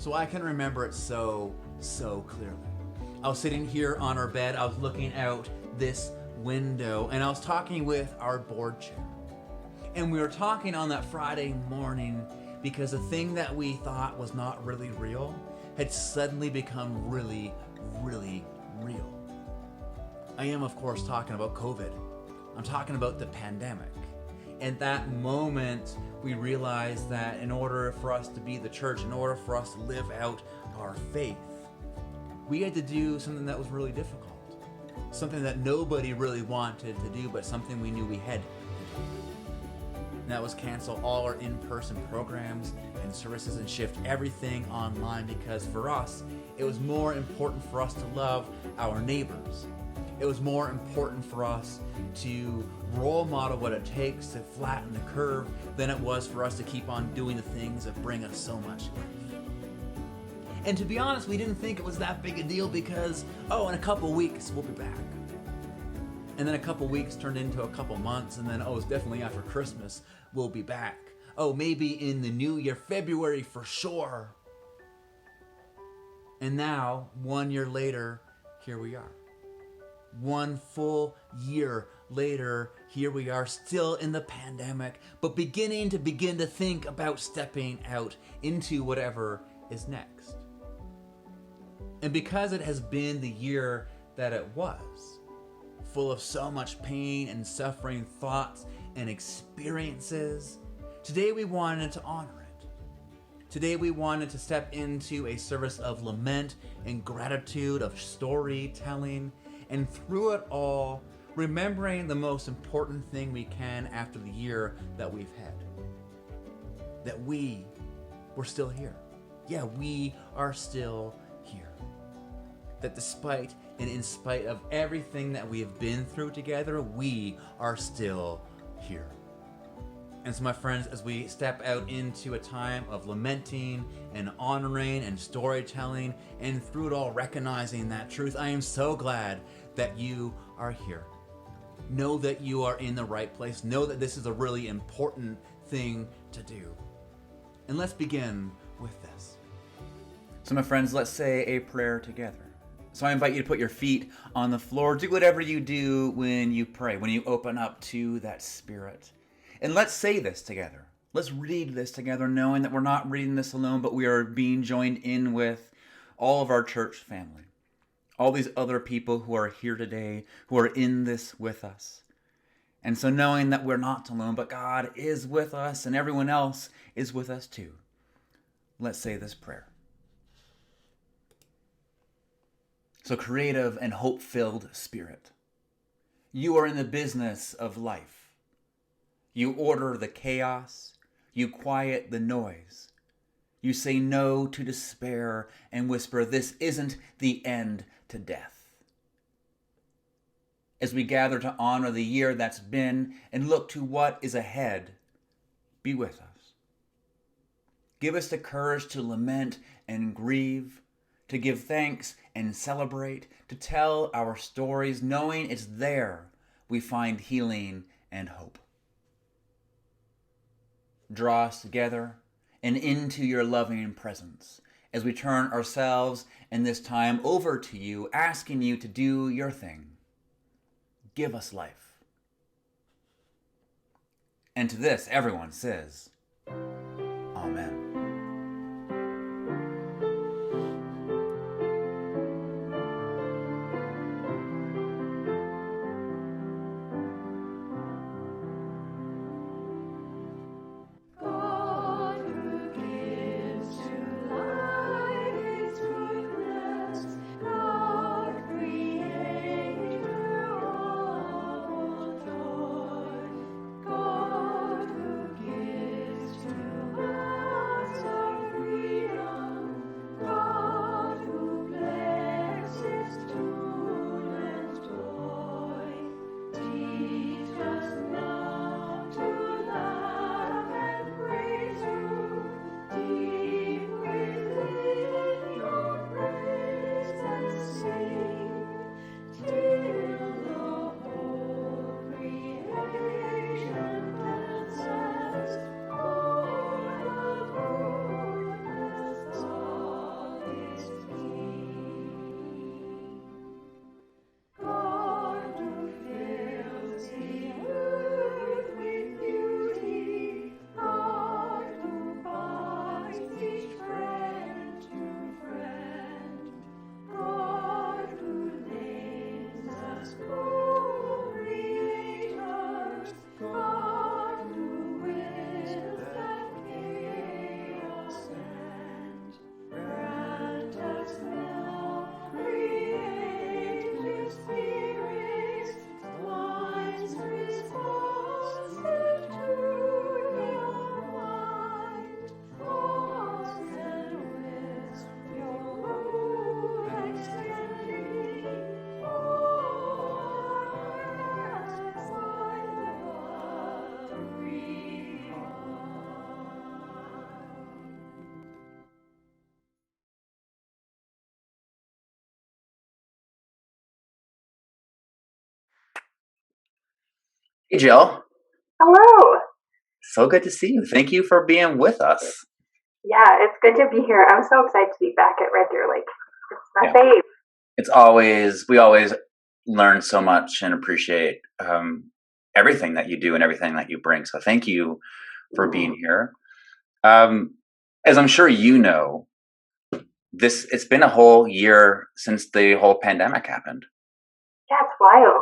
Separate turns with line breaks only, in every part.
So I can remember it so clearly. I was sitting here on our bed, I was looking out this window, and I was talking with our board chair. And we were talking on that Friday morning because the thing that we thought was not really real had suddenly become really real. I am, of course, talking about COVID. I'm talking about the pandemic. And that moment, we realized that in order for us to be the church, in order for us to live out our faith, we had to do something that was really difficult. Something that nobody really wanted to do, but something we knew we had to do. And that was cancel all our in-person programs and services and shift everything online, because for us, it was more important for us to love our neighbors. It was more important for us to role model what it takes to flatten the curve than it was for us to keep on doing the things that bring us so much life. And to be honest, we didn't think it was that big a deal because, in a couple weeks, we'll be back. And then a couple weeks turned into a couple months, and then, it's definitely after Christmas, we'll be back. Maybe in the new year, February for sure. And now, 1 year later, here we are. 1 full year later, here we are still in the pandemic, but begin to think about stepping out into whatever is next. And because it has been the year that it was, full of so much pain and suffering, thoughts and experiences, today we wanted to honor it. Today we wanted to step into a service of lament and gratitude, of storytelling, and through it all, remembering the most important thing we can after the year that we've had. That we're still here. Yeah, we are still here. That despite and in spite of everything that we have been through together, we are still here. And so, my friends, as we step out into a time of lamenting and honoring and storytelling, and through it all recognizing that truth, I am so glad that you are here. Know that you are in the right place. Know that this is a really important thing to do. And let's begin with this. So, my friends, let's say a prayer together. So I invite you to put your feet on the floor. Do whatever you do when you pray, when you open up to that Spirit. And let's say this together. Let's read this together, knowing that we're not reading this alone, but we are being joined in with all of our church family. All these other people who are here today, who are in this with us. And so knowing that we're not alone, but God is with us and everyone else is with us too. Let's say this prayer. So, creative and hope-filled Spirit, you are in the business of life. You order the chaos. You quiet the noise. You say no to despair and whisper, this isn't the end to death. As we gather to honor the year that's been and look to what is ahead, be with us. Give us the courage to lament and grieve, to give thanks and celebrate, to tell our stories, knowing it's there we find healing and hope. Draw us together and into your loving presence as we turn ourselves in this time over to you, asking you to do your thing. Give us life. And to this, everyone says, Amen. Hey, Jill.
Hello.
So good to see you. Thank you for being with us.
Yeah, it's good to be here. I'm so excited to be back at Red Deer Lake. It's my
Yeah,
fave.
we always learn so much and appreciate everything that you do and everything that you bring. So thank you for being here. Um, as I'm sure you know, it's been a whole year since the whole pandemic happened.
Yeah, it's wild.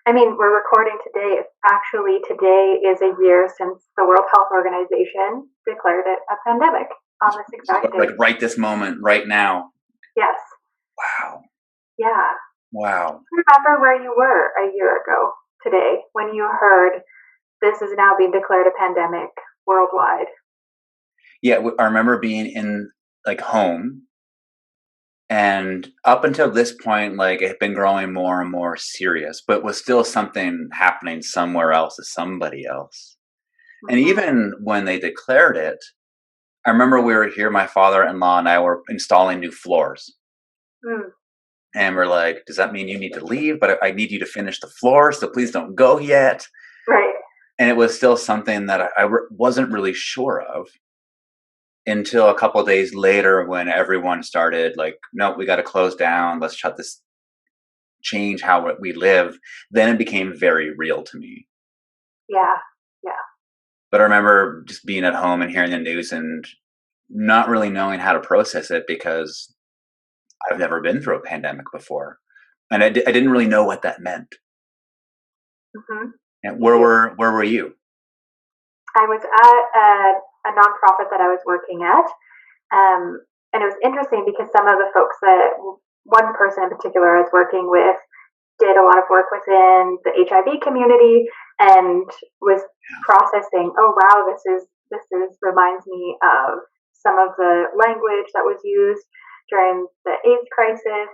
I mean, we're recording today. Actually, today is a year since the World Health Organization declared it a pandemic on this
So
exact
like
day.
right this moment, right now.
Yes.
Wow.
Yeah.
Wow.
Remember where you were a year ago today when you heard this is now being declared a pandemic worldwide?
Yeah, I remember being in like home. And up until this point, like it had been growing more and more serious, but was still something happening somewhere else to somebody else. And
Mm-hmm.
even when they declared it, I remember we were here, my father in law and I were installing new floors.
Mm,
And we're like, does that mean you need to leave? But I need you to finish the floor, so please don't go yet.
right.
And it was still something that wasn't really sure of until a couple of days later when everyone started like, no, we got to close down. Let's shut this change how we live, then it became very real to me.
Yeah. Yeah.
But I remember just being at home and hearing the news and not really knowing how to process it because I've never been through a pandemic before. And I didn't really know what that meant.
Mm-hmm.
And
Me too.
where were you?
I was at a nonprofit that I was working at, and it was interesting because some of the folks that one person in particular I was working with did a lot of work within the HIV community and was processing. Oh wow, this is reminds me of some of the language that was used during the AIDS crisis.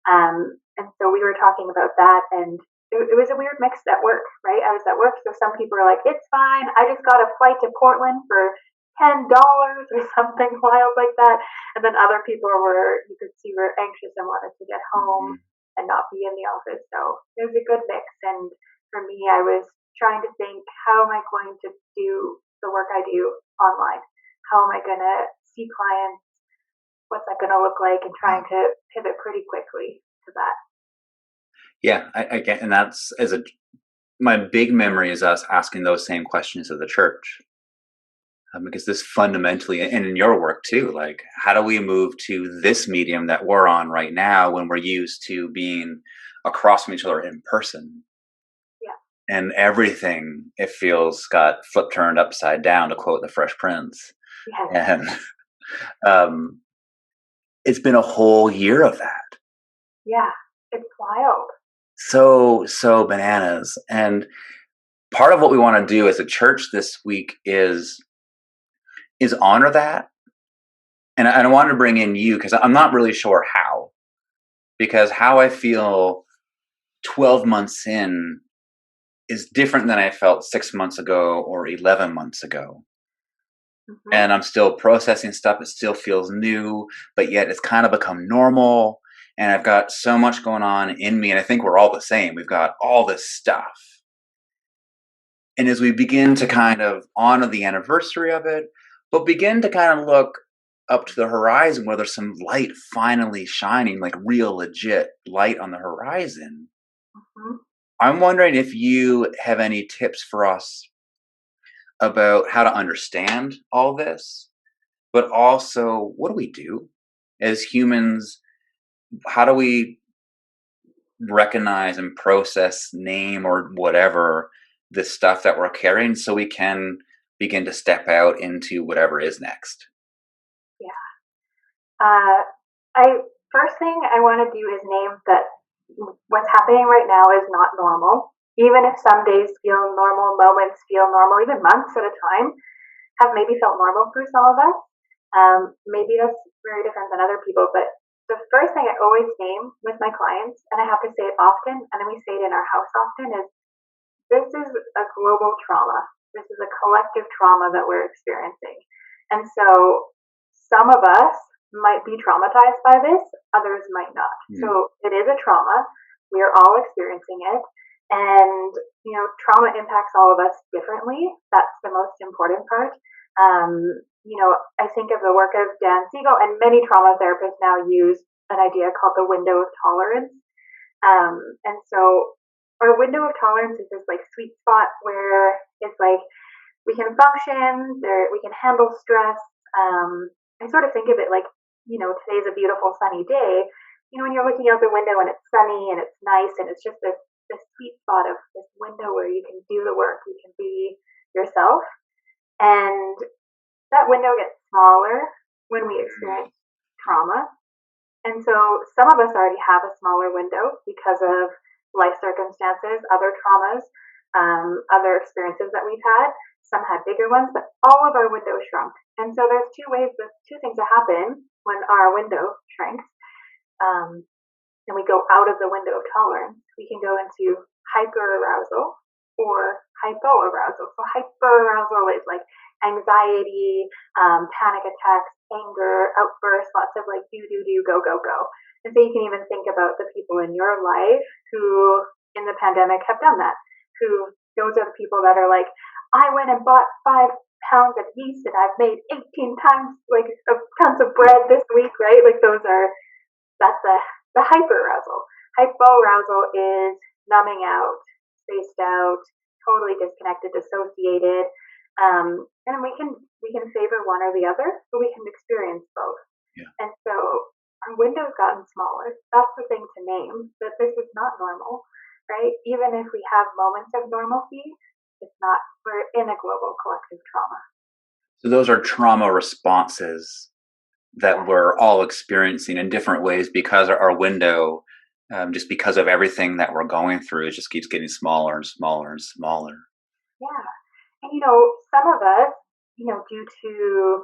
And so we were talking about that, and it was a weird mix at work, right? I was at work, so some people were like, "It's fine. I just got a flight to Portland for $10 or something wild like that," and then other people were, you could see, were anxious and wanted to get home
Mhm.
and not be in the office. So it was a good mix. And for me, I was trying to think, how am I going to do the work I do online? How am I going to see clients? What's that going to look like? And trying to pivot pretty quickly to that.
Yeah, I get, and that's as a my big memory is us asking those same questions of the church. Because this fundamentally, and in your work too, like how do we move to this medium that we're on right now when we're used to being across from each other in person?
Yeah.
And everything, it feels, got flipped turned upside down, to quote the Fresh Prince.
Yes.
And um, it's been a whole year of that.
Yeah. It's wild.
So bananas. And part of what we want to do as a church this week is honor that. And I wanted to bring in you because I'm not really sure how, because how I feel 12 months in is different than I felt 6 months ago or 11 months ago.
Mm-hmm.
And I'm still processing stuff. It still feels new, but yet it's kind of become normal. And I've got so much going on in me. And I think we're all the same. We've got all this stuff. And as we begin to kind of honor the anniversary of it, but begin to kind of look up to the horizon where there's some light finally shining, like real legit light on the horizon.
Mm-hmm.
I'm wondering if you have any tips for us about how to understand all this, but also what do we do as humans? How do we recognize and process, name, or whatever the stuff that we're carrying so we can begin to step out into whatever is next?
Yeah. Uh, I first thing I want to do is name that what's happening right now is not normal. Even if some days feel normal, moments feel normal, even months at a time have maybe felt normal for some of us. Maybe that's very different than other people, but the first thing I always name with my clients, and I have to say it often, and then we say it in our house often, is this is a global trauma. This is a collective trauma that we're experiencing. And so some of us might be traumatized by this, others might not.
Hmm.
So it is a trauma. We are all experiencing it. And, trauma impacts all of us differently. That's the most important part. I think of the work of Dan Siegel, and many trauma therapists now use an idea called the window of tolerance. And so our window of tolerance is this like sweet spot where it's like we can function, we can handle stress. I sort of think of it like, today's a beautiful sunny day. When you're looking out the window and it's sunny and it's nice and it's just this sweet spot of this window where you can do the work, you can be yourself. And that window gets smaller when we experience trauma. And so some of us already have a smaller window because of life circumstances, other traumas, other experiences that we've had. Some had bigger ones, but all of our windows shrunk. And so there's two things that happen when our window shrinks. And we go out of the window of tolerance. We can go into hyperarousal or hypoarousal. So hyperarousal is like anxiety, panic attacks, anger, outbursts, lots of like do, go, go, go. And so you can even think about the people in your life who in the pandemic have done that, those are the people that are like, I went and bought 5 pounds of yeast and I've made 18 times like tons of bread this week, right? Like that's the hyperarousal. Hypoarousal is numbing out, spaced out, totally disconnected, dissociated. And we can favor one or the other, but we can experience both.
Yeah.
And so our window's gotten smaller. That's the thing to name, that this is not normal, right? Even if we have moments of normalcy, it's not, we're in a global collective trauma.
So those are trauma responses that we're all experiencing in different ways because our window, just because of everything that we're going through, it just keeps getting smaller and smaller and smaller.
Yeah. And, some of us, due to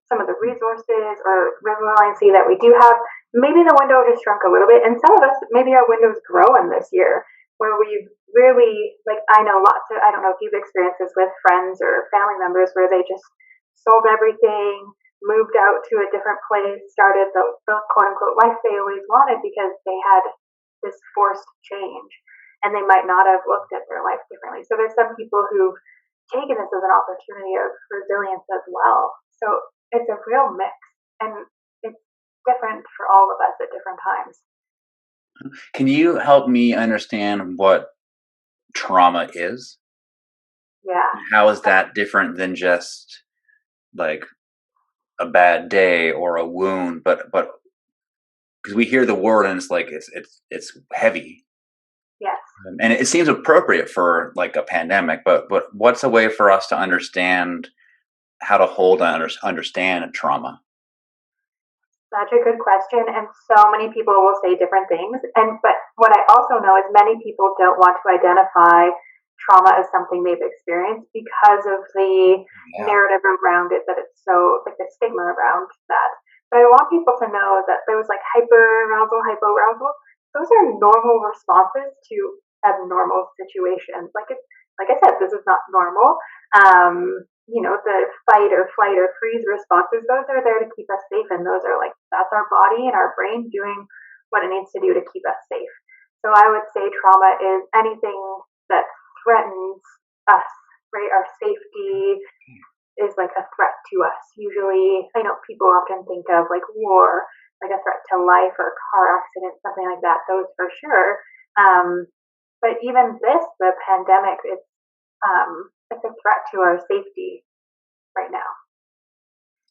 some of the resources or resiliency that we do have, maybe the window has shrunk a little bit. And some of us, maybe our window's growing this year, where we've really, like, I know I don't know if you've experienced this with friends or family members, where they just sold everything, moved out to a different place, started the quote unquote life they always wanted because they had this forced change and they might not have looked at their life differently. So there's some people who've taken this as an opportunity of resilience as well. So it's a real mix and it's different for all of us at different times.
Can you help me understand what trauma is?
Yeah.
How is that different than just like a bad day or a wound, but because we hear the word and it's like it's heavy.
Yes.
And it seems appropriate for like a pandemic, but what's a way for us to understand how to hold and understand trauma?
Such a good question, and so many people will say different things. But what I also know is many people don't want to identify trauma as something they've experienced because of the narrative around it, that it's so like the stigma around that. But I want people to know that there was like hyperarousal, hypoarousal. Those are normal responses to abnormal situations. Like I said, this is not normal. The fight or flight or freeze responses, those are there to keep us safe. And those are like, that's our body and our brain doing what it needs to do to keep us safe. So I would say trauma is anything that threatens us, right? Our safety is like a threat to us. Usually, I know people often think of like war, like a threat to life or car accident, something like that. Those for sure. But even the pandemic, it's a threat to our safety right now.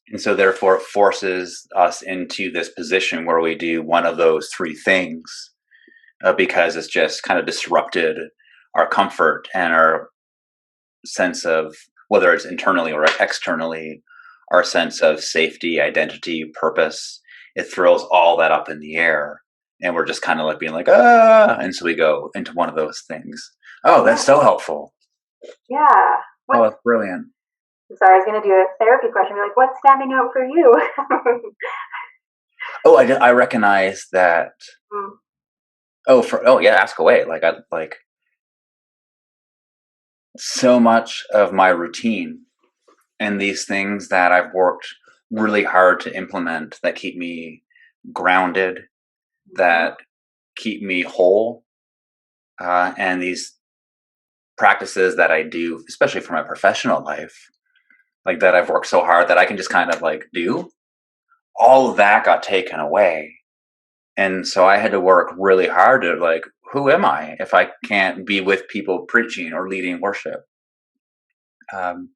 And so therefore it forces us into this position where we do one of those three things because it's just kind of disrupted our comfort and our sense of, whether it's internally or externally, our sense of safety, identity, purpose. It throws all that up in the air. And we're just kind of like being like, and so we go into one of those things. Oh, that's so helpful.
Yeah.
Oh, that's brilliant.
Sorry, I was going to do a therapy question. Be like, what's standing out for you?
I recognize that. Yeah, ask away. Like so much of my routine and these things that I've worked really hard to implement that keep me grounded, that keep me whole,
and these practices that I do, especially for my professional life, like that I've worked so hard that I can just kind of like do, all of that got taken away. And so I had to work really hard to like, who am I if I can't be with people preaching or leading worship? Um,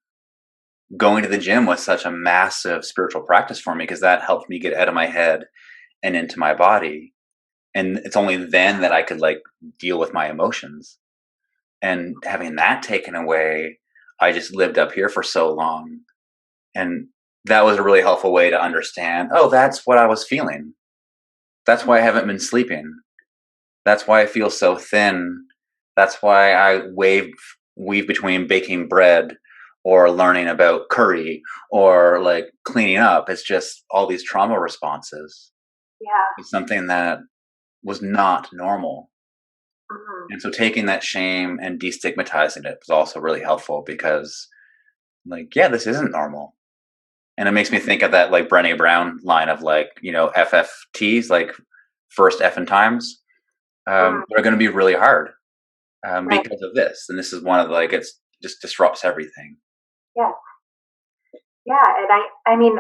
Going to the gym was such a massive spiritual practice for me because that helped me get out of my head and into my body. And it's only then that I could like deal with my emotions. And having that taken away, I just lived up here for so long. And that was a really helpful way to understand, oh, that's what I was feeling. That's why I haven't been sleeping. That's why I feel so thin. That's why I weave between baking bread or learning about curry or like cleaning up. It's just all these trauma responses.
Yeah.
It's something that was not normal.
Mm-hmm.
And so taking that shame and destigmatizing it was also really helpful because like, yeah, this isn't normal. And it makes me think of that like Brené Brown line of like, FFTs, like first F in times,
Mm-hmm.
are going to be really hard
Right.
because of this. And this is one of the, like, it's just disrupts everything.
Yeah. Yeah. And I mean,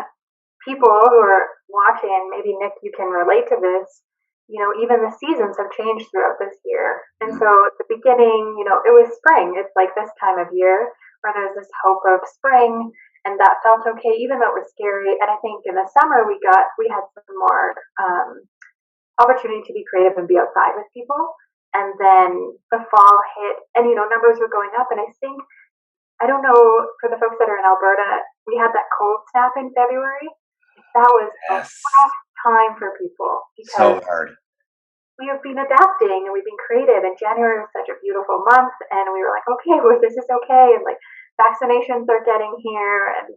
people who are watching, maybe Nick, you can relate to this. Even the seasons have changed throughout this year. And
Mm.
so at the beginning, it was spring. It's like this time of year where there's this hope of spring, and that felt okay, even though it was scary. And I think in the summer we had some more opportunity to be creative and be outside with people. And then the fall hit, and numbers were going up. And I don't know, for the folks that are in Alberta, we had that cold snap in February. That was a
Yes.
rough time for people
So
because
hard.
we have been adapting and we've been creative. And January was such a beautiful month, and we were like, okay, well, this is okay. And like vaccinations are getting here, and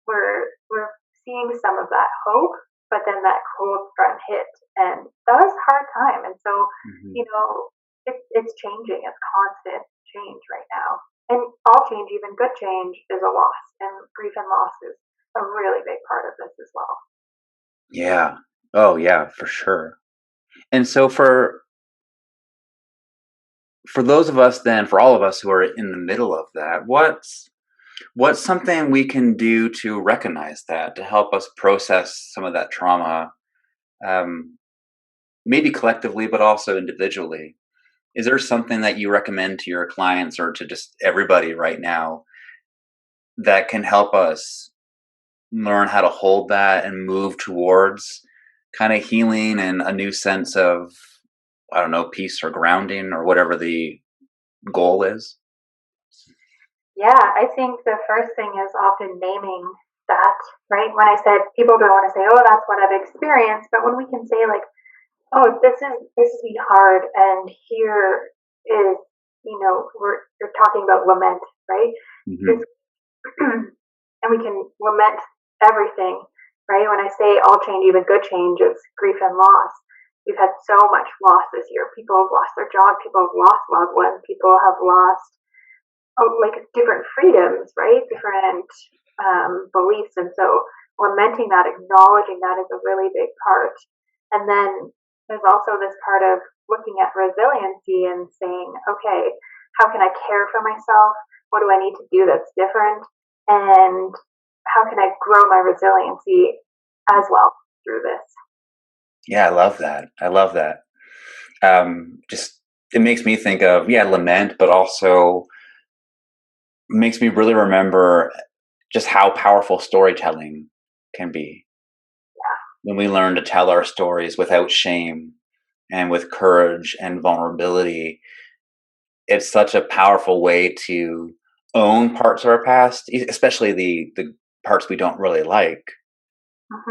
we're seeing some of that hope. But then that cold front hit, and that was a hard time. And so,
Hmm.
it's changing. It's constant change right now. And all change, even good change, is a loss. And grief and loss is a really big part of this as well.
Yeah. Oh, yeah, for sure. And so for those of us then, for all of us who are in the middle of that, what's something we can do to recognize that, to help us process some of that trauma, um, maybe collectively, but also individually? Is there something that you recommend to your clients or to just everybody right now that can help us learn how to hold that and move towards kind of healing and a new sense of, I don't know, peace or grounding or whatever the goal is?
Yeah, I think the first thing is often naming that, right? When I said people don't want to say, "Oh, that's what I've experienced," but when we can say like, "Oh, this has been hard," and here is, you're talking about lament, right?
Hmm.
This, and we can lament everything, right? When I say all change, even good change, is grief and loss. We've had so much loss this year. People have lost their job. People have lost loved ones. People have lost, like, different freedoms, right? Different beliefs. And so lamenting that, acknowledging that is a really big part. And then there's also this part of looking at resiliency and saying, okay, how can I care for myself? What do I need to do that's different? And how can I grow my resiliency as well through this?
Yeah, I love that. I love that. Just it makes me think of, yeah, lament, but also makes me really remember just how powerful storytelling can be when we learn to tell our stories without shame and with courage and vulnerability. It's such a powerful way to own parts of our past, especially the parts we don't really like.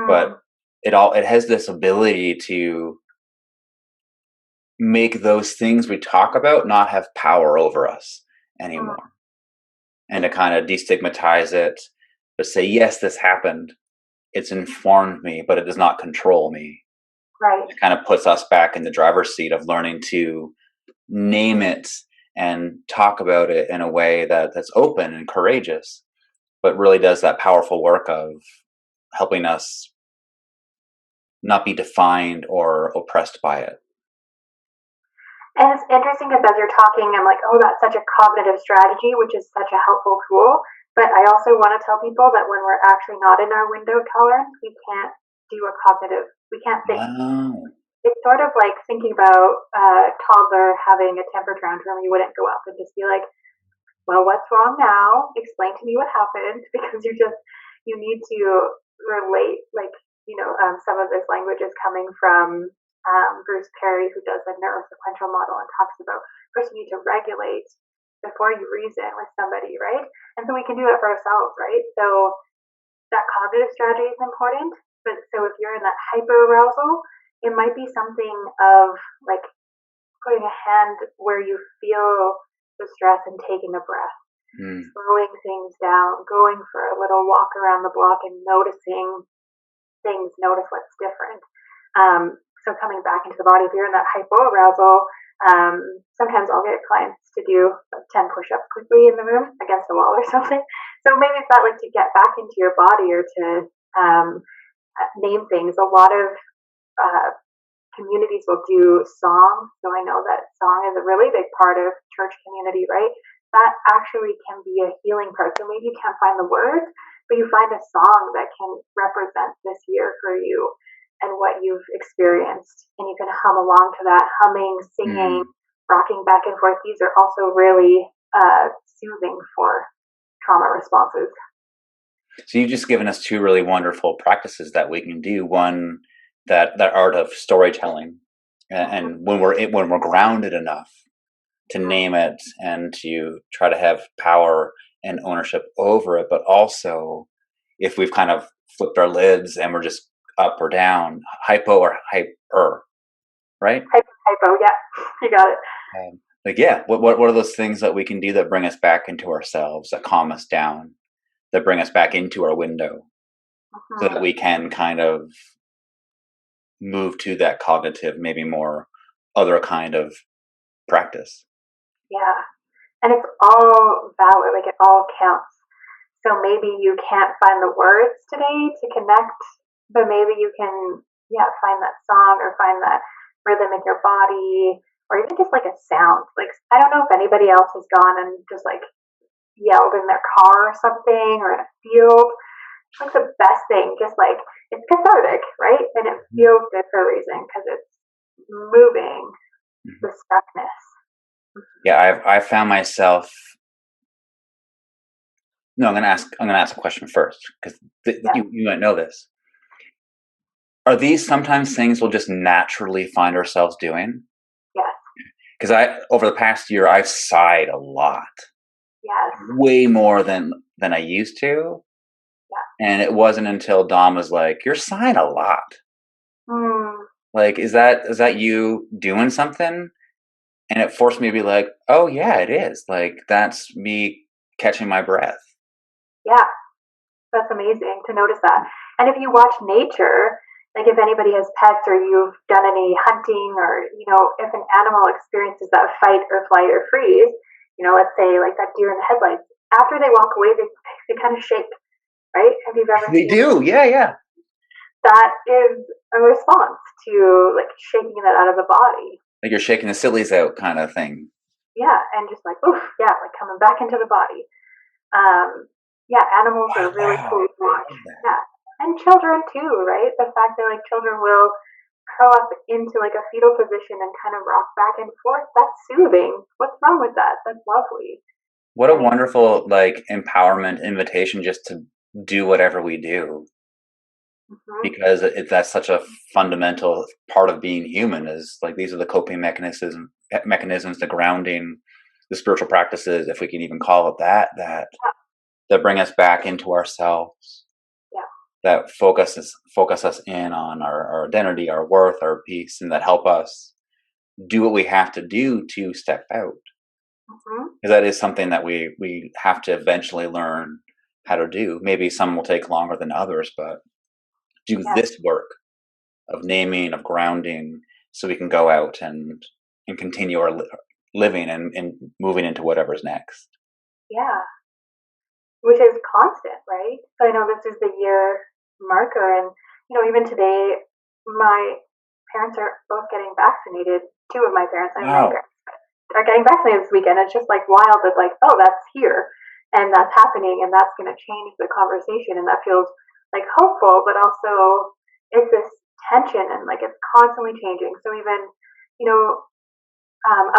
But
Mm-hmm.
it has this ability to make those things we talk about not have power over us anymore, and to kind of destigmatize it, but say, yes, this happened. It's informed me, but it does not control me.
Right.
It kind of puts us back in the driver's seat of learning to name it and talk about it in a way that's open and courageous, but really does that powerful work of helping us not be defined or oppressed by it.
And it's interesting because as you're talking, I'm like, oh, that's such a cognitive strategy, which is such a helpful tool. But I also want to tell people that when we're actually not in our window tolerance, we can't do a cognitive, we can't think.
Wow.
It's sort of like thinking about a toddler having a temper tantrum. You wouldn't go up and just be like, well, what's wrong now? Explain to me what happened, because you need to relate, like, some of this language is coming from Bruce Perry, who does the neurosequential model and talks about first you need to regulate before you reason with somebody, right? And so we can do that for ourselves, right? So that cognitive strategy is important. But so if you're in that hyperarousal, it might be something of like putting a hand where you feel the stress and taking a breath, slowing things down, going for a little walk around the block and noticing things, notice what's different. So coming back into the body, if you're in that hypoarousal, sometimes I'll get clients to do like 10 push-ups quickly in the room against a wall or something. So maybe it's not like to get back into your body or to name things. A lot of communities will do song. So I know that song is a really big part of church community, right? That actually can be a healing part. So maybe you can't find the words, but you find a song that can represent this year for you and what you've experienced. And you can hum along to that, humming, singing, rocking back and forth. These are also really soothing for trauma responses.
So you've just given us two really wonderful practices that we can do. One, that art of storytelling, and when we're grounded enough to name it and to try to have power and ownership over it, but also if we've kind of flipped our lids and we're just up or down, hypo or hyper, right?
Hypo, yeah, you got it.
What are those things that we can do that bring us back into ourselves, that calm us down, that bring us back into our window, so that we can kind of move to that cognitive, maybe more other kind of practice.
Yeah. And it's all valid, like it all counts. So maybe you can't find the words today to connect, but maybe you can, find that song or find that rhythm in your body, or even just like a sound. Like, I don't know if anybody else has gone and just like yelled in their car or something, or in a field. It's like the best thing, just like it's cathartic, right? And it feels good for a reason because it's moving the stuckness.
Yeah, I found myself. No, I'm gonna ask a question first, because you might know this. Are these sometimes things we'll just naturally find ourselves doing?
Yes.
Because over the past year, I've sighed a lot.
Yes.
Way more than I used to. Yeah. And it wasn't until Dom was like, "You're sighing a lot." Like, is that you doing something? And it forced me to be like, "Oh yeah, it is. Like, that's me catching my breath."
Yeah, that's amazing to notice that. And if you watch nature, like if anybody has pets or you've done any hunting, or if an animal experiences that fight or flight or freeze, let's say like that deer in the headlights, after they walk away, they kind of shake, right? Have you ever
They do, yeah.
That is a response to like shaking that out of the body.
Like you're shaking the sillies out kind of thing.
Yeah, and just like, oof, yeah, like coming back into the body. Animals are really cool to watch. Yeah, and children too, right? The fact that like children will curl up into like a fetal position and kind of rock back and forth, that's soothing. What's wrong with that? That's lovely.
What a wonderful like empowerment invitation just to do whatever we do. Because that's such a fundamental part of being human, is like these are the coping mechanisms, the grounding, the spiritual practices, if we can even call it that bring us back into ourselves, that focus us in on our identity, our worth, our peace, and that help us do what we have to do to step out. Because that is something that we have to eventually learn how to do. Maybe some will take longer than others, but do this work of naming, of grounding, so we can go out and continue our living and moving into whatever's next.
Yeah, which is constant, right? So I know this is the year marker, and even today, my parents are both getting vaccinated two of my parents. My
Wow.
parents are getting vaccinated this weekend. It's just like wild that like, oh, that's here and that's happening and that's going to change the conversation, and that feels like hopeful, but also it's this tension and like it's constantly changing. So even you know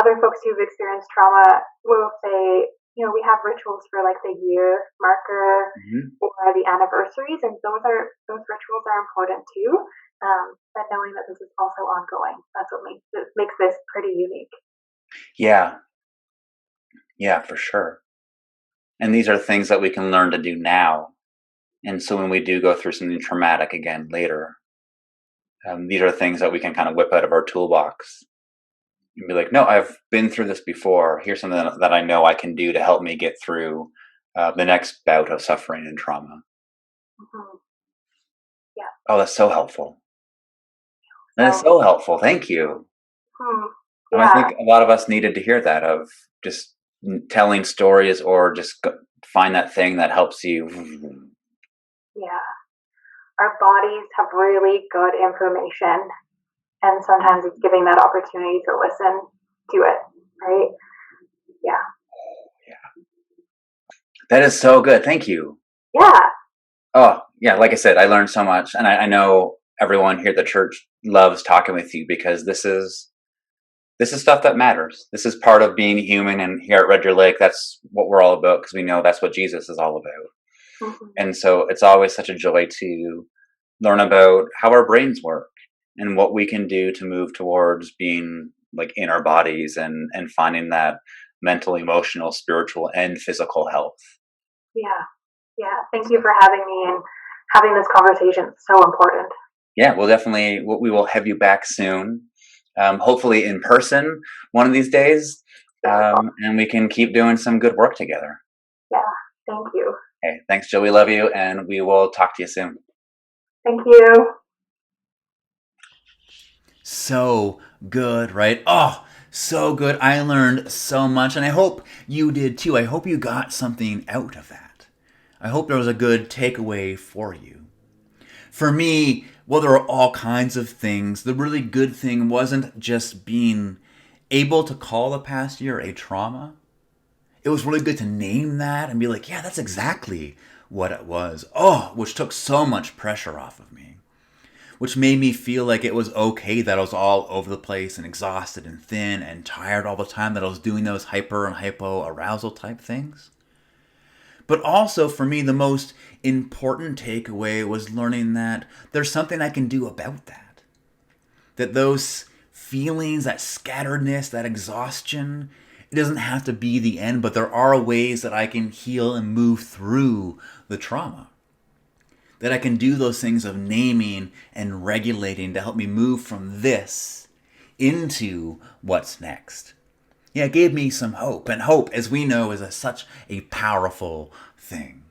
other folks who've experienced trauma will say, we have rituals for like the year marker
Mhm.
or the anniversaries, and those rituals are important too. But knowing that this is also ongoing, that's what makes this pretty unique.
Yeah. Yeah, for sure. And these are things that we can learn to do now. And so when we do go through something traumatic again later, these are things that we can kind of whip out of our toolbox and be like, no, I've been through this before. Here's something that I know I can do to help me get through the next bout of suffering and trauma.
Hmm. Yeah.
Oh, that's so helpful. That is
So,
so helpful. Thank you.
hmm,
And I
yeah,
think a lot of us needed to hear that of just telling stories or just find that thing that helps you.
yeah. Our bodies have really good information, and sometimes it's giving that opportunity to listen to it, right? Yeah.
That is so good. Thank you.
Yeah.
Oh, yeah. Like I said, I learned so much. And I know everyone here at the church loves talking with you because this is stuff that matters. This is part of being human. And here at Red Deer Lake, that's what we're all about because we know that's what Jesus is all about.
Hmm.
And so it's always such a joy to learn about how our brains work and what we can do to move towards being like in our bodies and finding that mental, emotional, spiritual, and physical health.
Yeah. Yeah. Thank you for having me and having this conversation. It's so important.
Yeah, we'll definitely we will have you back soon. Hopefully in person one of these days,
Beautiful.
and we can keep doing some good work together.
Yeah. Thank you.
Okay, thanks, Joe. We love you, and we will talk to you soon.
Thank you.
So good, right? Oh, so good. I learned so much, and I hope you did too. I hope you got something out of that. I hope there was a good takeaway for you. For me, well, there are all kinds of things. The really good thing wasn't just being able to call the past year a trauma. It was really good to name that and be like, yeah, that's exactly what it was. Oh, which took so much pressure off of me, which made me feel like it was okay that I was all over the place and exhausted and thin and tired all the time, that I was doing those hyper and hypo arousal type things. But also for me, the most important takeaway was learning that there's something I can do about that. That those feelings, that scatteredness, that exhaustion, it doesn't have to be the end, but there are ways that I can heal and move through the trauma. That I can do those things of naming and regulating to help me move from this into what's next. Yeah, it gave me some hope, and hope, as we know, is such a powerful thing.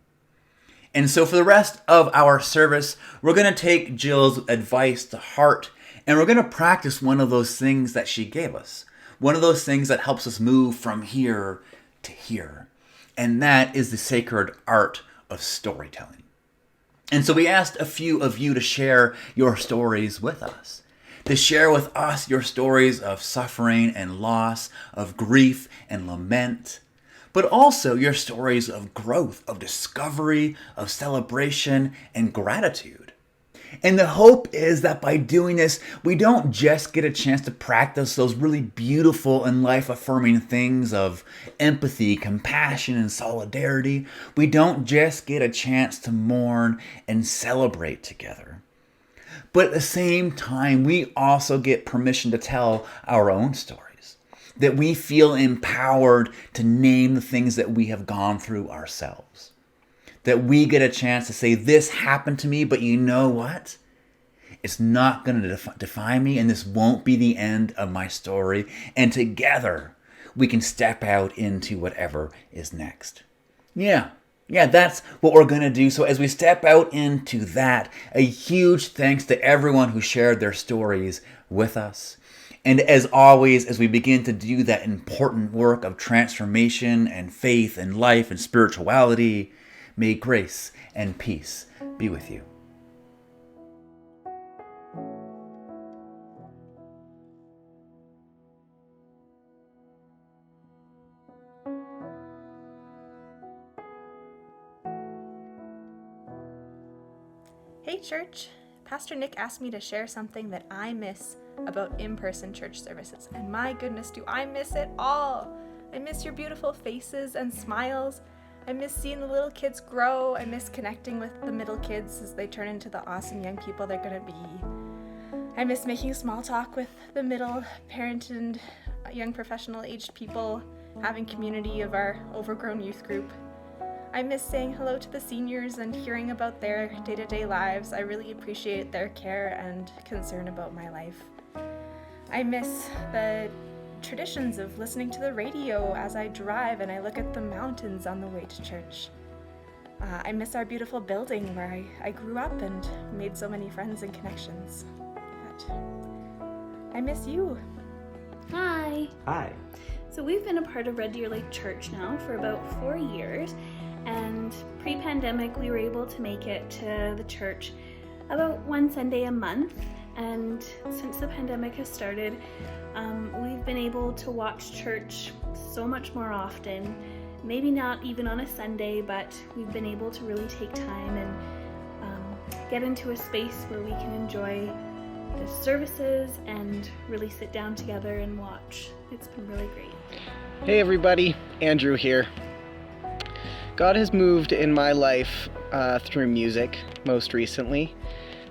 And so, for the rest of our service, we're going to take Jill's advice to heart, and we're going to practice one of those things that she gave us. One of those things that helps us move from here to here. And that is the sacred art of storytelling. And so we asked a few of you to share your stories with us, to share with us your stories of suffering and loss, of grief and lament, but also your stories of growth, of discovery, of celebration, and gratitude. And the hope is that by doing this, we don't just get a chance to practice those really beautiful and life affirming things of empathy, compassion, and solidarity. We don't just get a chance to mourn and celebrate together. But at the same time, we also get permission to tell our own stories. That we feel empowered to name the things that we have gone through ourselves. That we get a chance to say, this happened to me, but you know what? It's not going to define me, and this won't be the end of my story. And together, we can step out into whatever is next. Yeah, that's what we're going to do. So as we step out into that, a huge thanks to everyone who shared their stories with us. And as always, as we begin to do that important work of transformation and faith and life and spirituality, may grace and peace be with you.
Hey church, Pastor Nick asked me to share something that I miss about in-person church services, and my goodness, do I miss it all. I miss your beautiful faces and smiles. I miss seeing the little kids grow. I miss connecting with the middle kids as they turn into the awesome young people they're gonna be. I miss making small talk with the middle parent and young professional aged people, having community of our overgrown youth group. I miss saying hello to the seniors and hearing about their day-to-day lives. I really appreciate their care and concern about my life. I miss the traditions of listening to the radio as I drive and I look at the mountains on the way to church. I miss our beautiful building where I grew up and made so many friends and connections. But I miss you.
Hi.
Hi.
So we've been a part of Red Deer Lake Church now for about 4 years, and pre-pandemic we were able to make it to the church about one Sunday a month, and since the pandemic has started, we've been able to watch church so much more often. Maybe not even on a Sunday, but we've been able to really take time and get into a space where we can enjoy the services and really sit down together and watch. It's been really great.
Hey everybody, Andrew here. God has moved in my life through music most recently.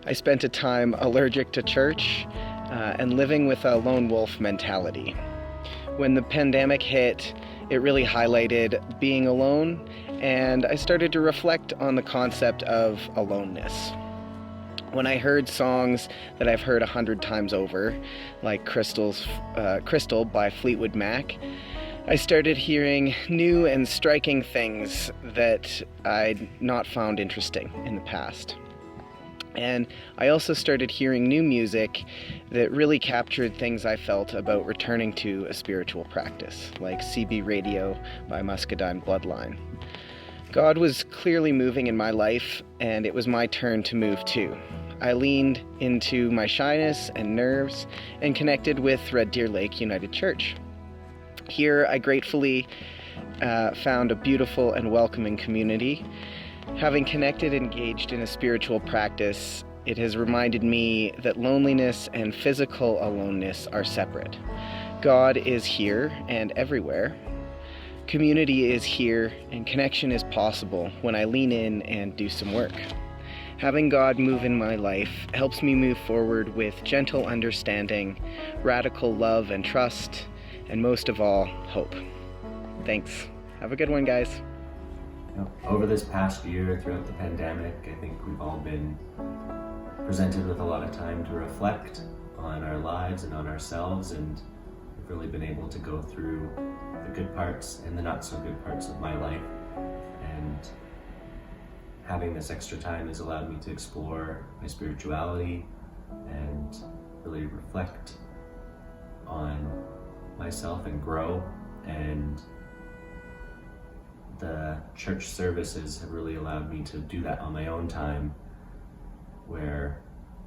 I spent a time allergic to church and living with a lone wolf mentality. When the pandemic hit, it really highlighted being alone, and I started to reflect on the concept of aloneness. When I heard songs that I've heard 100 times over, like Crystal by Fleetwood Mac, I started hearing new and striking things that I'd not found interesting in the past. And I also started hearing new music that really captured things I felt about returning to a spiritual practice, like CB Radio by Muscadine Bloodline. God was clearly moving in my life, and it was my turn to move too. I leaned into my shyness and nerves and connected with Red Deer Lake United Church. Here, I gratefully found a beautiful and welcoming community. Having connected and engaged in a spiritual practice, it has reminded me that loneliness and physical aloneness are separate. God is here and everywhere. Community is here, and connection is possible when I lean in and do some work. Having God move in my life helps me move forward with gentle understanding, radical love and trust, and most of all, hope. Thanks. Have a good one, guys.
Over this past year, throughout the pandemic, I think we've all been presented with a lot of time to reflect on our lives and on ourselves, and we've really been able to go through the good parts and the not so good parts of my life. And having this extra time has allowed me to explore my spirituality and really reflect on myself and grow. And the church services have really allowed me to do that on my own time, where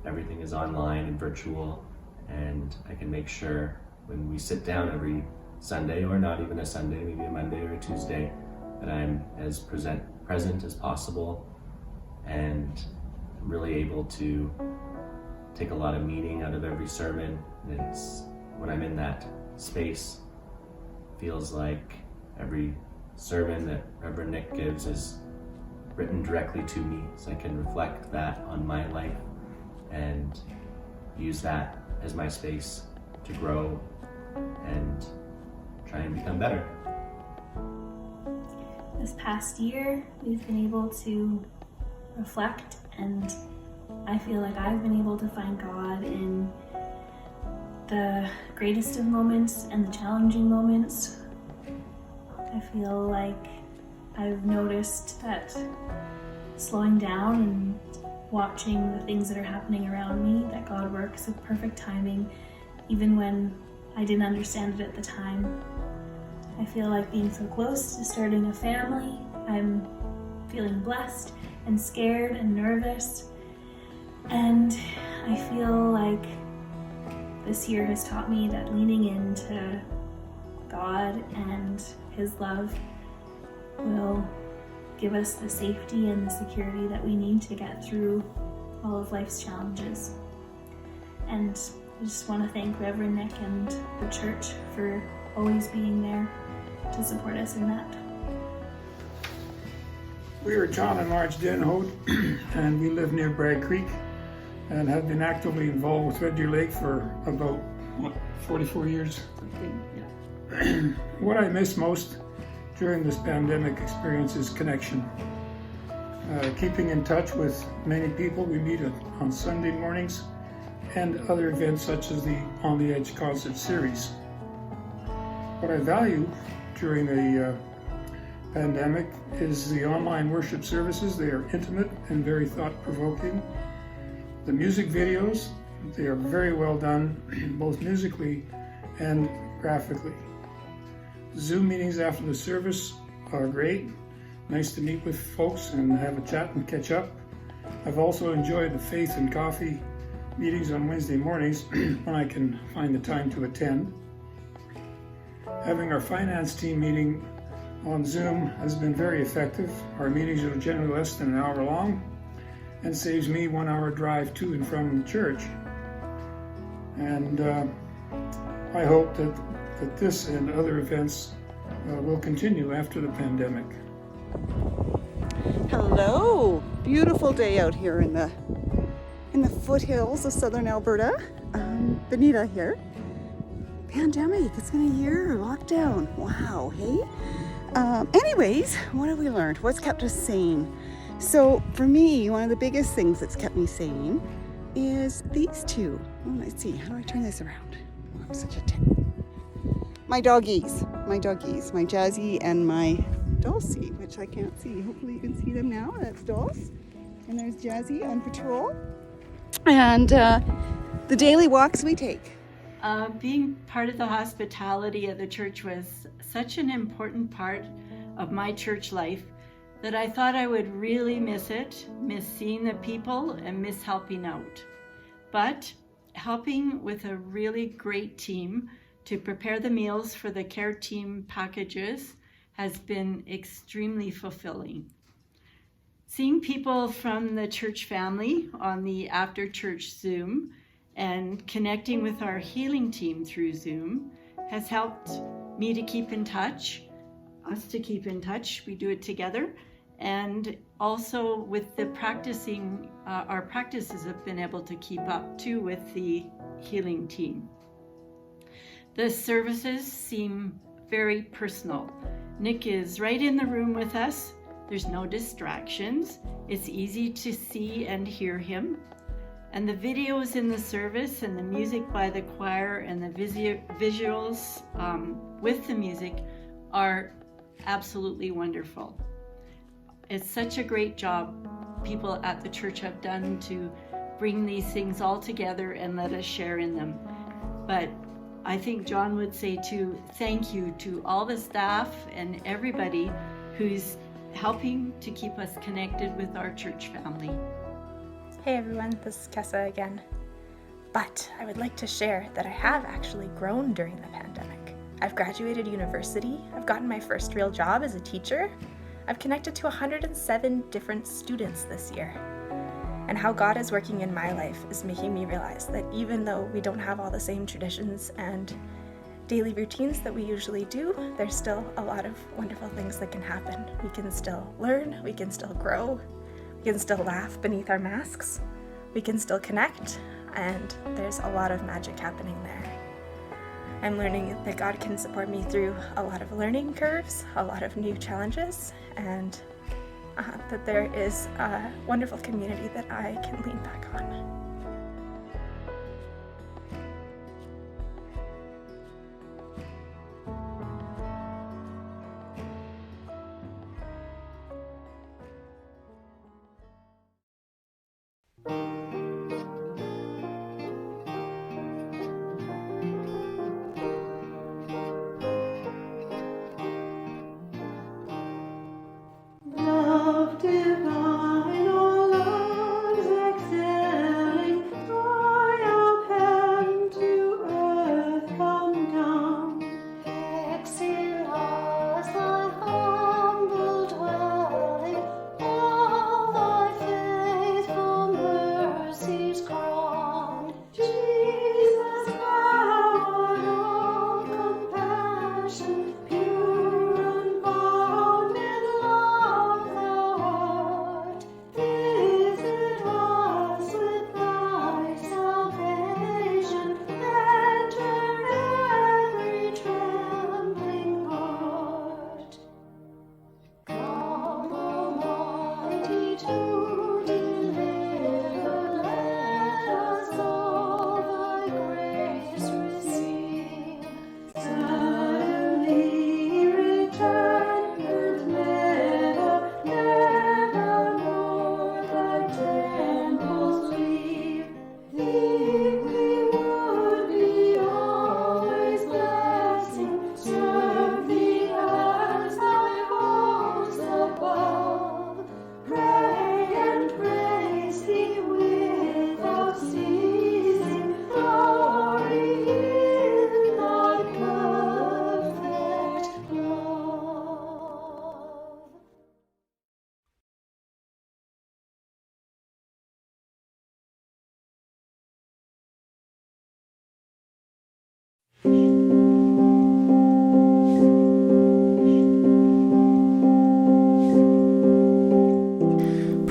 everything is online and virtual, and I can make sure when we sit down every Sunday, or not even a Sunday, maybe a Monday or a Tuesday, that I'm as present as possible and really able to take a lot of meaning out of every sermon. And it's when I'm in that space, feels like every sermon that Reverend Nick gives is written directly to me, so I can reflect that on my life and use that as my space to grow and try and become better.
This past year, we've been able to reflect, and I feel like I've been able to find God in the greatest of moments and the challenging moments. I feel like I've noticed that slowing down and watching the things that are happening around me, that God works with perfect timing, even when I didn't understand it at the time. I feel like being so close to starting a family, I'm feeling blessed and scared and nervous. And I feel like this year has taught me that leaning into God and His love will give us the safety and the security that we need to get through all of life's challenges. And I just want to thank Reverend Nick and the church for always being there to support us in that.
We are John and Marge Denholt, and we live near Bragg Creek and have been actively involved with Red Deer Lake for about, 44 years? What I miss most during this pandemic experience is connection. Keeping in touch with many people we meet on Sunday mornings and other events such as the On the Edge concert series. What I value during the pandemic is the online worship services. They are intimate and very thought-provoking. The music videos, they are very well done, both musically and graphically. Zoom meetings after the service are great. Nice to meet with folks and have a chat and catch up. I've also enjoyed the Faith and Coffee meetings on Wednesday mornings when I can find the time to attend. Having our finance team meeting on Zoom has been very effective. Our meetings are generally less than an hour long and saves me 1 hour drive to and from the church. And I hope that this and other events will continue after the pandemic.
Hello, beautiful day out here in the foothills of southern Alberta. Benita here. Pandemic, it's been a year, lockdown. Wow, hey? Anyways, what have we learned? What's kept us sane? So for me, one of the biggest things that's kept me sane is these two. Oh, let's see, how do I turn this around? Oh, I'm such a tech. My doggies, my Jazzy and my Dulcie, which I can't see. Hopefully you can see them now. That's Dulce. And there's Jazzy on patrol. And the daily walks we take.
Being part of the hospitality of the church was such an important part of my church life that I thought I would really miss it, miss seeing the people and miss helping out. But helping with a really great team to prepare the meals for the care team packages has been extremely fulfilling. Seeing people from the church family on the after church Zoom and connecting with our healing team through Zoom has helped me to keep in touch, us to keep in touch. We do it together. And also with the practicing, our practices have been able to keep up too with the healing team. The services seem very personal. Nick is right in the room with us. There's no distractions. It's easy to see and hear him. And the videos in the service and the music by the choir and the visuals with the music are absolutely wonderful. It's such a great job people at the church have done to bring these things all together and let us share in them. But I think John would say too, thank you to all the staff and everybody who's helping to keep us connected with our church family.
Hey everyone, this is Kessa again. But I would like to share that I have actually grown during the pandemic. I've graduated university, I've gotten my first real job as a teacher, I've connected to 107 different students this year. And how God is working in my life is making me realize that even though we don't have all the same traditions and daily routines that we usually do, there's still a lot of wonderful things that can happen. We can still learn, we can still grow, we can still laugh beneath our masks, we can still connect, and there's a lot of magic happening there. I'm learning that God can support me through a lot of learning curves, a lot of new challenges, and that there is a wonderful community that I can lean back on.
Love divine, all loves excel.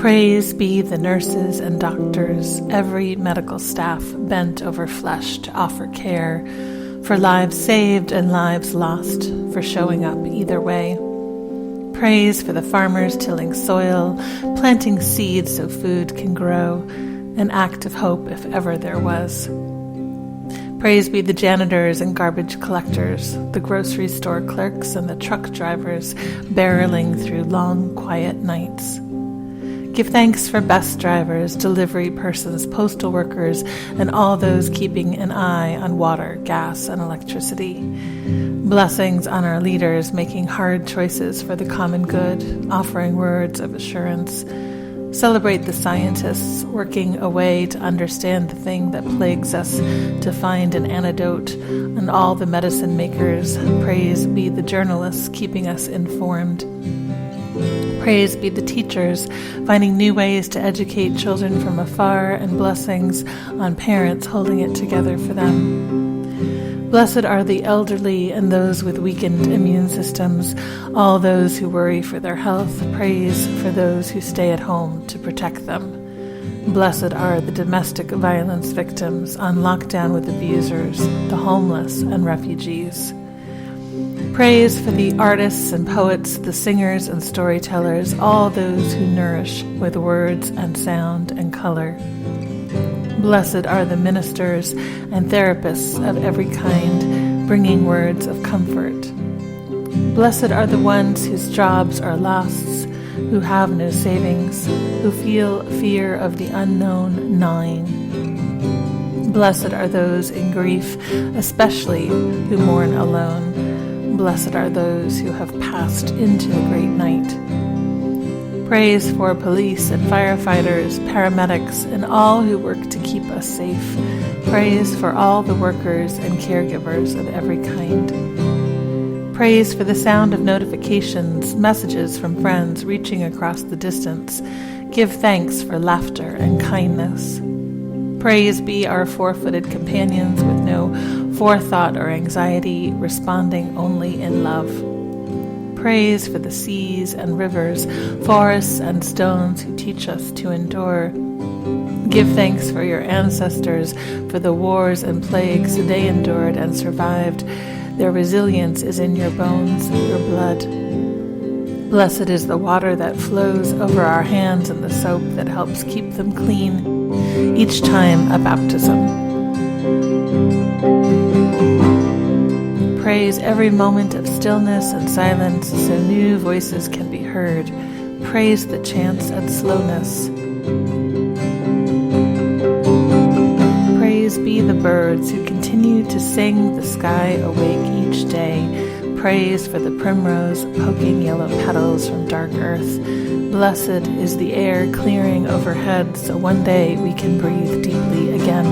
Praise be the nurses and doctors, every medical staff bent over flesh to offer care, for lives saved and lives lost, for showing up either way. Praise for the farmers tilling soil, planting seeds so food can grow, an act of hope if ever there was. Praise be the janitors and garbage collectors, the grocery store clerks and the truck drivers barreling through long, quiet nights. Give thanks for bus drivers, delivery persons, postal workers, and all those keeping an eye on water, gas, and electricity. Blessings on our leaders making hard choices for the common good, offering words of assurance. Celebrate the scientists working away to understand the thing that plagues us, to find an antidote, and all the medicine makers. Praise be the journalists keeping us informed. Praise be the teachers finding new ways to educate children from afar, and blessings on parents holding it together for them. Blessed are the elderly and those with weakened immune systems, all those who worry for their health. Praise for those who stay at home to protect them. Blessed are the domestic violence victims on lockdown with abusers, the homeless and refugees. Praise for the artists and poets, the singers and storytellers, all those who nourish with words and sound and color. Blessed are the ministers and therapists of every kind, bringing words of comfort. Blessed are the ones whose jobs are lost, who have no savings, who feel fear of the unknown gnawing. Blessed are those in grief, especially who mourn alone. Blessed are those who have passed into the great night. Praise for police and firefighters, paramedics, and all who work to keep us safe. Praise for all the workers and caregivers of every kind. Praise for the sound of notifications, messages from friends reaching across the distance. Give thanks for laughter and kindness. Praise be our four-footed companions with no forethought or anxiety, responding only in love. Praise for the seas and rivers, forests and stones who teach us to endure. Give thanks for your ancestors, for the wars and plagues they endured and survived. Their resilience is in your bones, your blood. Blessed is the water that flows over our hands and the soap that helps keep them clean each time a baptism. Praise every moment of stillness and silence so new voices can be heard. Praise the chants and slowness. Praise be the birds who continue to sing the sky awake each day. Praise for the primrose poking yellow petals from dark earth. Blessed is the air clearing overhead so one day we can breathe deeply again.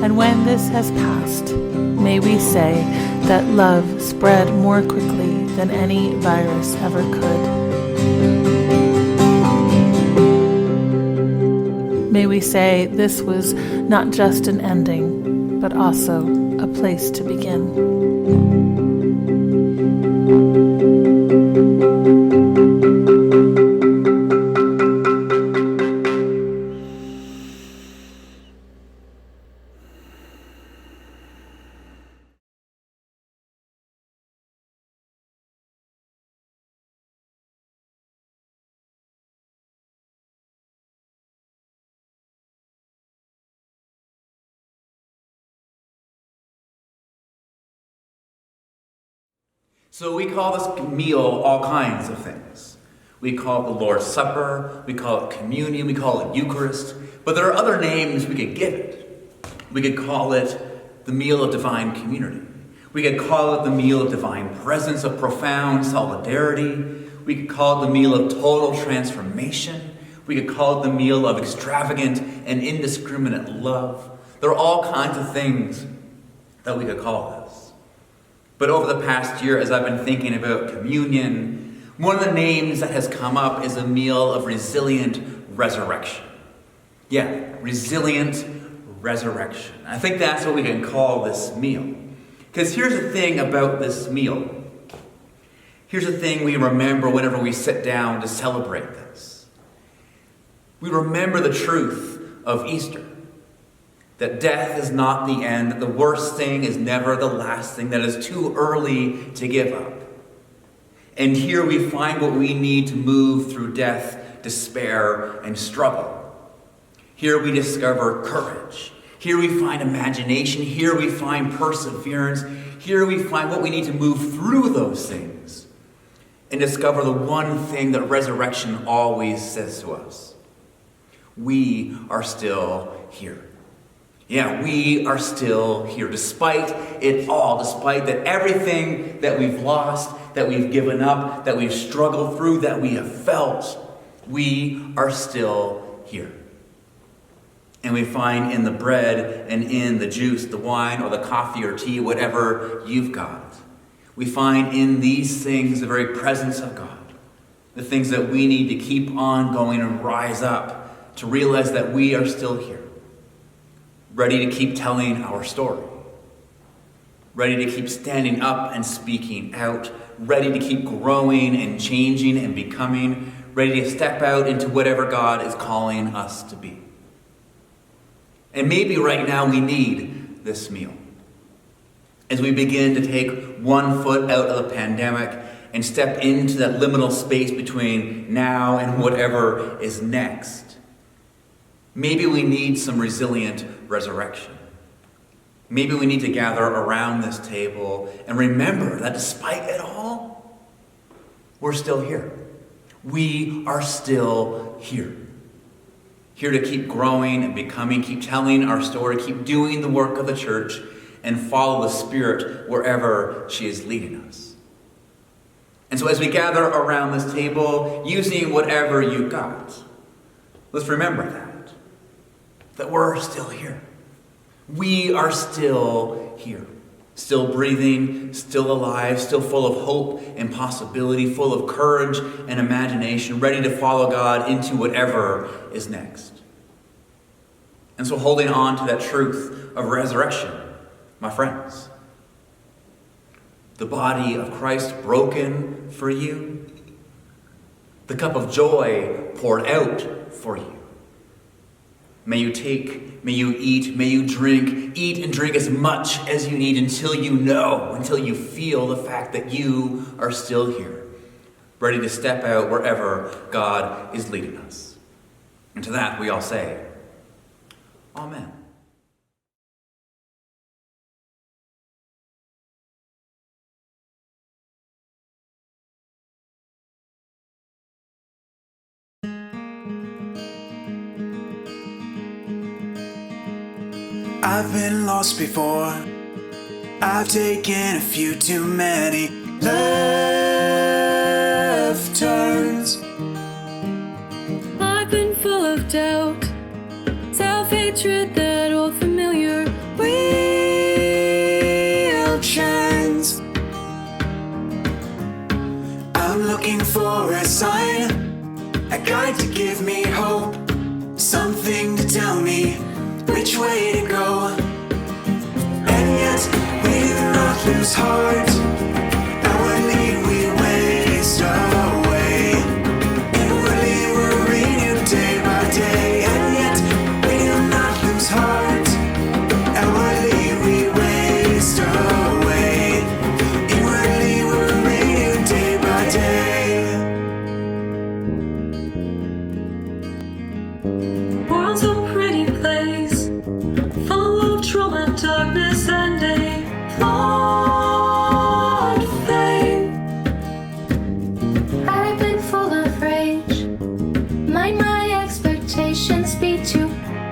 And when this has passed, may we say that love spread more quickly than any virus ever could. May we say this was not just an ending, but also a place to begin.
So we call this meal all kinds of things. We call it the Lord's Supper, we call it communion, we call it Eucharist, but there are other names we could give it. We could call it the meal of divine community. We could call it the meal of divine presence, of profound solidarity. We could call it the meal of total transformation. We could call it the meal of extravagant and indiscriminate love. There are all kinds of things that we could call this. But over the past year, as I've been thinking about communion, one of the names that has come up is a meal of resilient resurrection. Yeah, resilient resurrection. I think that's what we can call this meal. Because here's the thing about this meal. Here's the thing we remember whenever we sit down to celebrate this. We remember the truth of Easter. That death is not the end, that the worst thing is never the last thing, that it's too early to give up. And here we find what we need to move through death, despair, and struggle. Here we discover courage. Here we find imagination. Here we find perseverance. Here we find what we need to move through those things and discover the one thing that resurrection always says to us. We are still here. Yeah, we are still here, despite it all, despite that everything that we've lost, that we've given up, that we've struggled through, that we have felt, we are still here. And we find in the bread and in the juice, the wine or the coffee or tea, whatever you've got, we find in these things the very presence of God, the things that we need to keep on going and rise up to realize that we are still here. Ready to keep telling our story. Ready to keep standing up and speaking out. Ready to keep growing and changing and becoming. Ready to step out into whatever God is calling us to be. And maybe right now we need this meal. As we begin to take one foot out of the pandemic and step into that liminal space between now and whatever is next. Maybe we need some resilient resurrection. Maybe we need to gather around this table and remember that despite it all, we're still here. We are still here. Here to keep growing and becoming, keep telling our story, keep doing the work of the church, and follow the Spirit wherever she is leading us. And so as we gather around this table, using whatever you got, let's remember that we're still here. We are still here. Still breathing, still alive, still full of hope and possibility, full of courage and imagination, ready to follow God into whatever is next. And so holding on to that truth of resurrection, my friends, the body of Christ broken for you, the cup of joy poured out for you. May you take, may you eat, may you drink. Eat and drink as much as you need until you feel the fact that you are still here, ready to step out wherever God is leading us. And to that we all say, Amen.
I've been lost before. I've taken a few too many left turns.
I've been full of doubt, self-hatred, that old familiar wheel turns.
I'm looking for a sign, a guide to give me hope, something to tell me which way to go. And yet we do not lose heart. Outwardly we waste away. Inwardly we're renewed day by day. And yet we do not lose heart. Outwardly we waste away. Inwardly we're renewed day by day.
World's a pretty place, full of trauma, darkness, and a flawed faith.
I've been full of rage. Might my expectations be too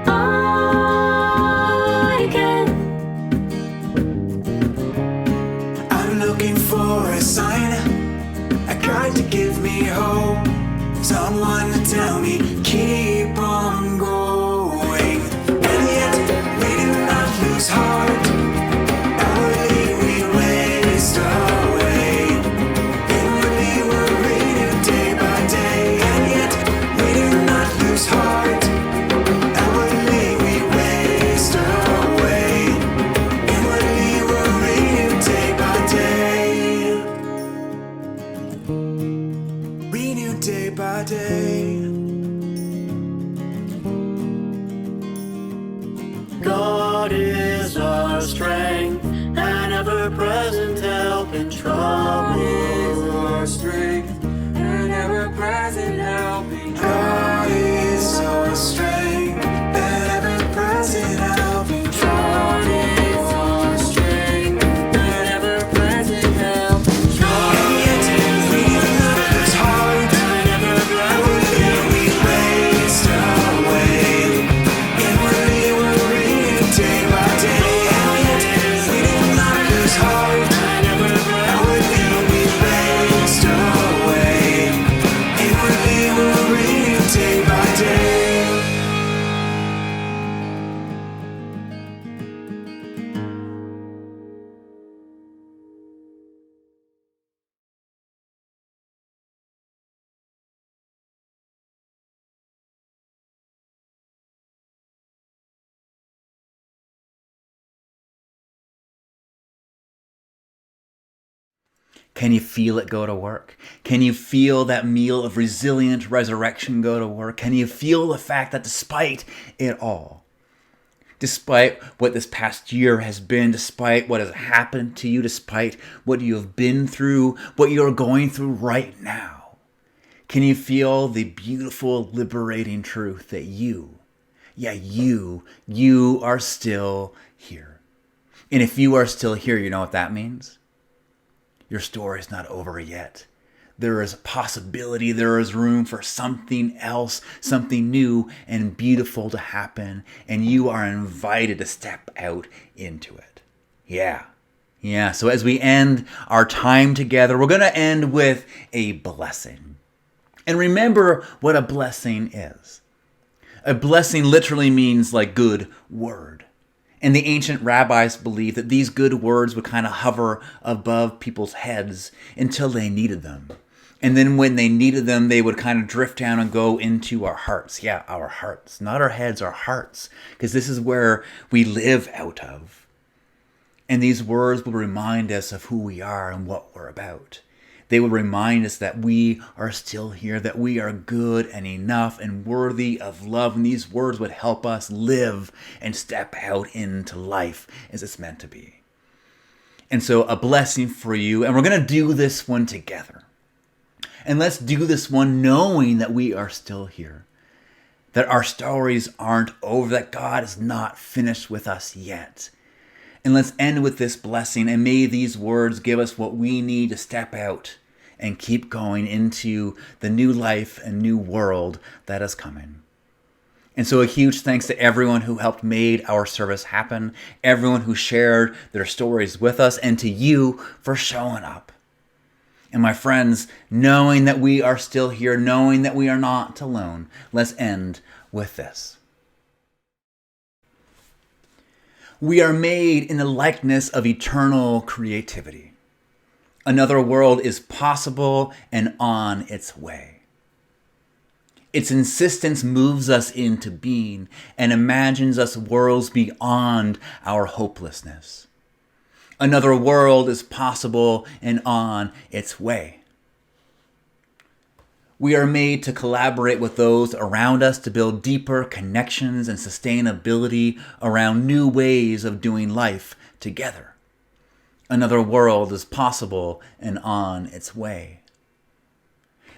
high again?
I'm looking for a sign, a guide to give me hope, someone to tell me keep on going. And yet we do not lose heart. Outwardly we waste away. Inwardly we're renewed day by day. And yet we do not lose heart. Outwardly we waste away. Inwardly we're renewed day by day. Renewed day by day.
Can you feel it go to work? Can you feel that meal of resilient resurrection go to work? Can you feel the fact that despite it all, despite what this past year has been, despite what has happened to you, despite what you have been through, what you're going through right now, can you feel the beautiful, liberating truth that you are still here? And if you are still here, you know what that means? Your story is not over yet. There is a possibility, there is room for something else, something new and beautiful to happen, and you are invited to step out into it. Yeah. So as we end our time together, we're going to end with a blessing. And remember what a blessing is. A blessing literally means like good word. And the ancient rabbis believed that these good words would kind of hover above people's heads until they needed them. And then when they needed them, they would kind of drift down and go into our hearts. Yeah, our hearts. Not our heads, our hearts. Because this is where we live out of. And these words will remind us of who we are and what we're about. They will remind us that we are still here, that we are good and enough and worthy of love. And these words would help us live and step out into life as it's meant to be. And so a blessing for you. And we're going to do this one together. And let's do this one knowing that we are still here, that our stories aren't over, that God is not finished with us yet. And let's end with this blessing, and may these words give us what we need to step out and keep going into the new life and new world that is coming. And so a huge thanks to everyone who helped make our service happen, everyone who shared their stories with us, and to you for showing up. And my friends, knowing that we are still here, knowing that we are not alone, let's end with this. We are made in the likeness of eternal creativity. Another world is possible and on its way. Its insistence moves us into being and imagines us worlds beyond our hopelessness. Another world is possible and on its way. We are made to collaborate with those around us to build deeper connections and sustainability around new ways of doing life together. Another world is possible and on its way.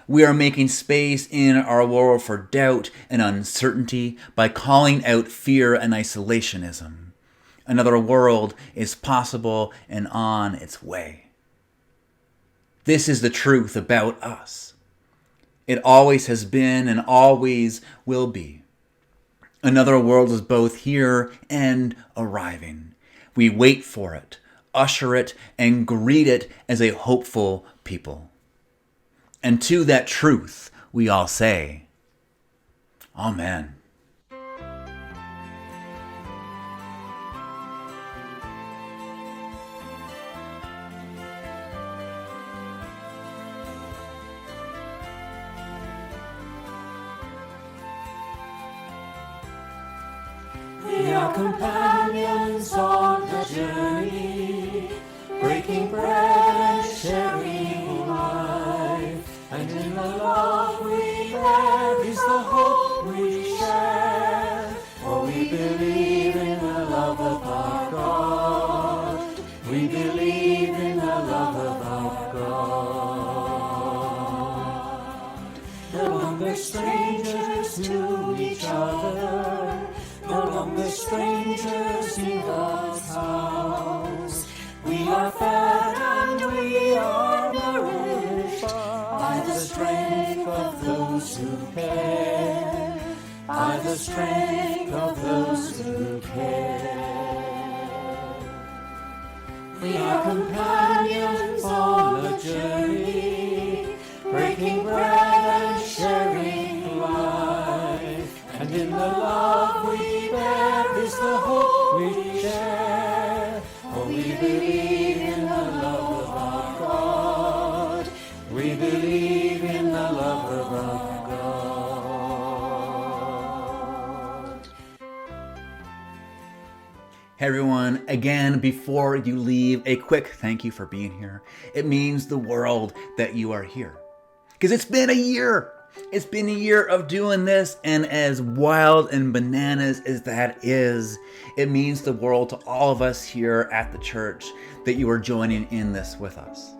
We are making space in our world for doubt and uncertainty by calling out fear and isolationism. Another world is possible and on its way. This is the truth about us. It always has been and always will be. Another world is both here and arriving. We wait for it, usher it, and greet it as a hopeful people. And to that truth, we all say, Amen.
We are companions on the journey, breaking bread and sharing life. And in the love we bear is the hope we share. For we believe in the love of our God. We believe in the love of our God. No longer strangers to each other. No longer strangers in God's house. We are fed and we are nourished by the strength of those who care. By the strength of those who care. We are companions on the journey, breaking bread and sharing life. And in the love we bear is the hope we share. For we believe in the love of our God. We believe in the love of our God.
Again, before you leave, a quick thank you for being here. It means the world that you are here. Because it's been a year. It's been a year of doing this, and as wild and bananas as that is, it means the world to all of us here at the church that you are joining in this with us.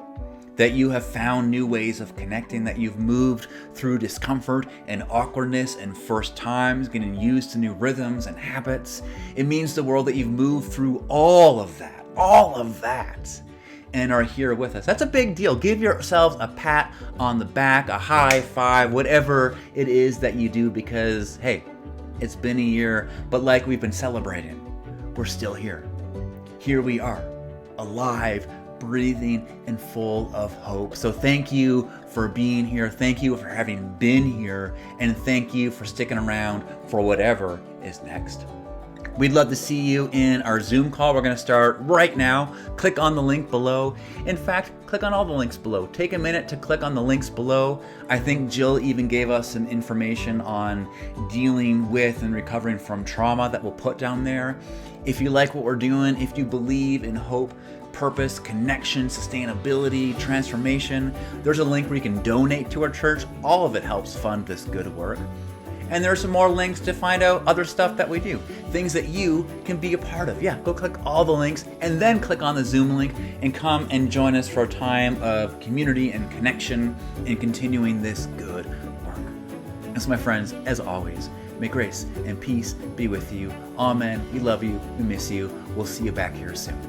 That you have found new ways of connecting, that you've moved through discomfort and awkwardness and first times, getting used to new rhythms and habits. It means the world that you've moved through all of that, and are here with us. That's a big deal. Give yourselves a pat on the back, a high five, whatever it is that you do, because, hey, it's been a year, but like we've been celebrating, we're still here. Here we are, alive, breathing, and full of hope. So thank you for being here. Thank you for having been here. And thank you for sticking around for whatever is next. We'd love to see you in our Zoom call. We're going to start right now. Click on the link below. In fact, click on all the links below. Take a minute to click on the links below. I think Jill even gave us some information on dealing with and recovering from trauma that we'll put down there. If you like what we're doing, if you believe in hope, purpose, connection, sustainability, transformation, there's a link where you can donate to our church. All of it helps fund this good work. And there are some more links to find out other stuff that we do, things that you can be a part of. Yeah, go click all the links and then click on the Zoom link and come and join us for a time of community and connection in continuing this good work. And so, my friends, as always, may grace and peace be with you. Amen. We love you. We miss you. We'll see you back here soon.